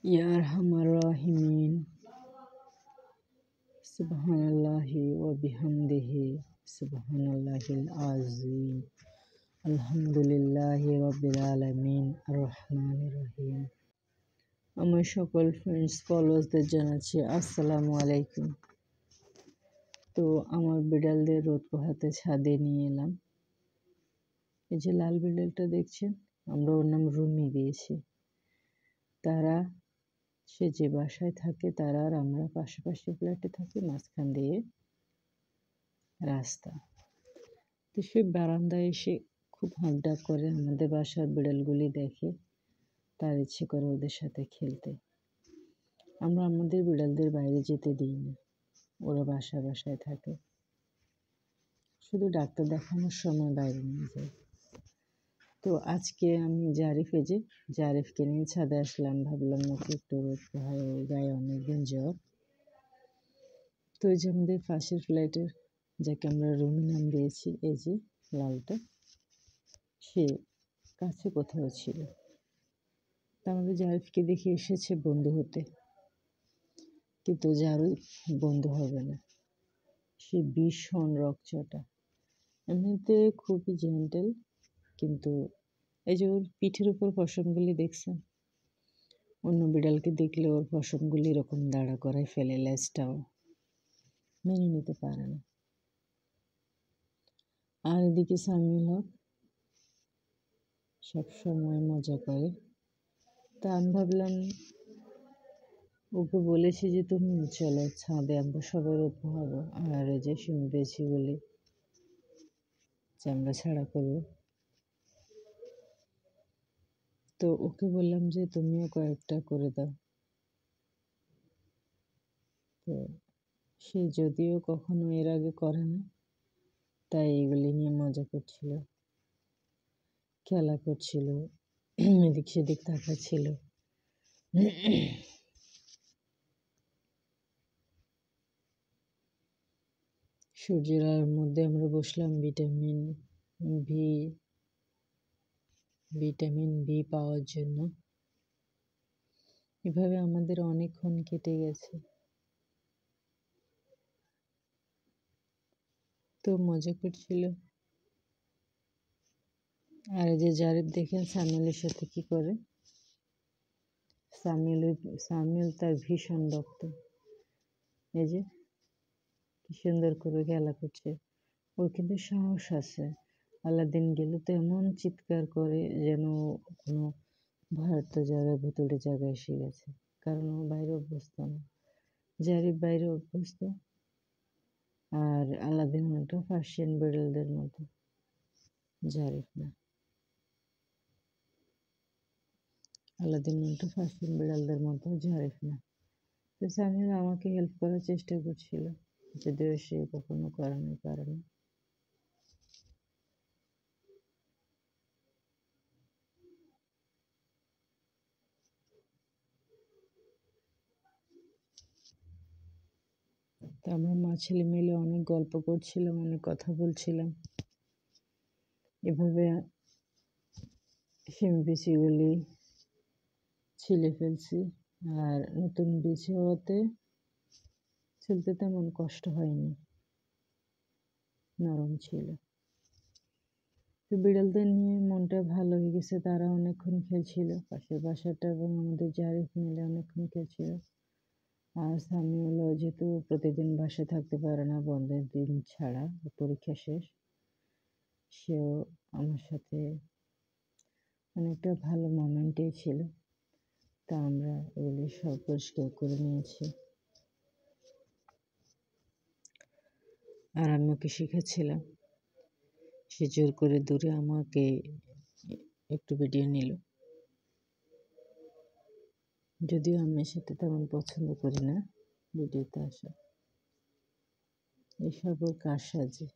Ya Arhamar Rahimin. Subhanallahi wa bihamdihi. Subhanallahil azim. Alhamdulillahi Rabbil Alamin. Ar-Rahmanir Rahim. আমার সকল friends ফলোয়ার্সদের জানাচ্ছি আসসালামু আলাইকুম। তো আমার বিড়ালদের রোদ পোহাতে ছাদে নিয়ে এলাম। এই যে লাল বিড়ালটা দেখছেন, আমরা ওর নাম রুমি দিয়েছি। সে যে বাসায় থাকে তারা আর আমরা পাশাপাশি ফ্ল্যাটে থাকি, মাঝখান দিয়ে রাস্তা। তো সে বারান্দায় এসে খুব হাঁকডাক করে, আমাদের বাসার বিড়ালগুলি দেখে, তার ইচ্ছে করে ওদের সাথে খেলতে। আমরা আমাদের বিড়ালদের বাইরে যেতে দিই না, ওরা বাসায় থাকে। শুধু ডাক্তার দেখানোর সময় বাইরে নিয়ে যায়। তো আজকে আমি জারিফকে নিয়ে ছাদে আসলাম, ভাবলাম ওকে একটু রোদ পোহাই, ওর গায়ে অনেকদিন জ্বর। তো এই যে আমাদের পাশের ফ্ল্যাটের, যাকে আমরা রুমি নাম দিয়েছি, এই যে লালটা, সে কাছে কোথাও ছিল। তা আমাদের জারিফকে দেখে এসেছে বন্ধু হতে, কিন্তু জারিফ বন্ধু হবে না। সে ভীষণ রকচটা, এমনিতে খুবই জেন্টেল, কিন্তু এই যে ওর পিঠের উপর পশমগুলি দেখছেন, অন্য বিড়ালকে দেখলে ওর পশমগুলি এরকম দাঁড়া করায় ফেলে, লেজটাও মেনে নিতে পারে না। আর এদিকে সামিউল হক সবসময় মজা করে। তা আমি ভাবলাম, ওকে বলেছি যে তুমি চলো ছাদে, আমরা সবাই রোদ পোহাবো, আর এই যে শুনতেছি বলি যে আমরা ছাড়া করবো। তো ওকে বললাম যে তুমিও কয়েকটা করে দাও। তো সে যদিও কখনো এর আগে করে না, তাই এগুলি নিয়ে মজা করছিল, খেলা করছিল, এদিক সেদিক তাকাচ্ছিল। সূর্যের আলোর মধ্যে আমরা বসলাম ভিটামিন বি পাওয়ার জন্য। এভাবে আমাদের অনেকক্ষণ কেটে গেছে। তো মজা করছিল। আর এই যে জারিফ দেখেন সামিউলের সাথে কি করে। সামিউল তার ভীষণ ভক্ত। এই যে কি সুন্দর করে খেলা করছে। ওর কিন্তু সাহস আছে। আলাদিন গেলে তো এমন চিৎকার করে যেন কোনো ভয়ার্ত জায়গায়, ভুতুড়ে জায়গায় এসে গেছে, কারণ ও বাইরে অভ্যস্ত না। জারিফ বাইরে অভ্যস্ত, আর আলাদিন মতো পার্সিয়ান বিড়ালদের মতো, জারিফ না। আলাদিন মতো পার্সিয়ান বিড়ালদের মতো, জারিফ না। তো সামিউল আমাকে হেল্প করার চেষ্টা করছিল, যদিও সে কখনো করানো পারে না। তো আমরা মা ছেলে মিলে অনেক গল্প করছিলাম, অনেক কথা বলছিলাম। এভাবে শিম বিচিগুলি ছিলে ফেলছি, আর নতুন বীজ হওয়াতে ছিলতে তেমন কষ্ট হয়নি, নরম ছিল। তো বিড়ালদের নিয়ে মনটা ভালো হয়ে গেছে, তারা অনেকক্ষণ খেলছিল, পাশের বাসাটা এবং আমাদের জারিফ মিলে অনেকক্ষণ খেলছিল। আর সামিউলও যেহেতু প্রতিদিন বাসায় থাকতে পারে না, বন্ধের দিন ছাড়া, পরীক্ষা শেষ, সেও আমার সাথে অনেকটা ভালো মোমেন্টেই ছিল। তা আমরা এগুলি সব পরিষ্কার করে নিয়েছি। আর আমি ওকে শিখাচ্ছিলাম, সে জোর করে দূরে আমাকে একটু ভিডিও নিল, যদিও আমি সেটা তেমন পছন্দ করি না ভিডিওতে আসা। এসব ওর কারসাজি।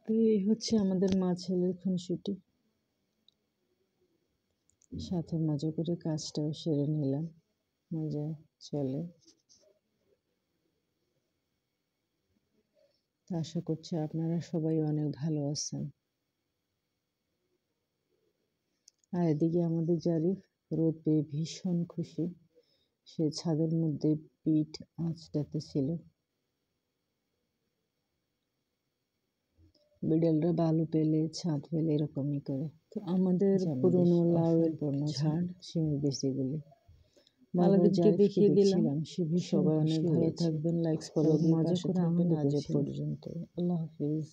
তো এই হচ্ছে আমাদের মা ছেলের খুনসুটি। সাথে মজা করে কাজটাও সেরে নিলাম, মজা চলে। তো আশা করছি আপনারা সবাই অনেক ভালো আছেন। আর এদিকে আমাদের জারিফ রোদ পেয়ে ভীষণ খুশি। সে ছাদের মধ্যে পিঠ আঁচড়াতে ছিল। বিড়ালরা বালু পেলে ছাদ পেলে এরকমই করে। তো আমাদের পুরনো লাউয়ের ঝাড় শিমের বিচিগুলি আলাদিনকে দেখিয়ে দিলাম। সবাই অনেক ভালো থাকবেন, লাইক ফলো মজা করে থাকবেন। আজ পর্যন্ত, আল্লাহ হাফিজ।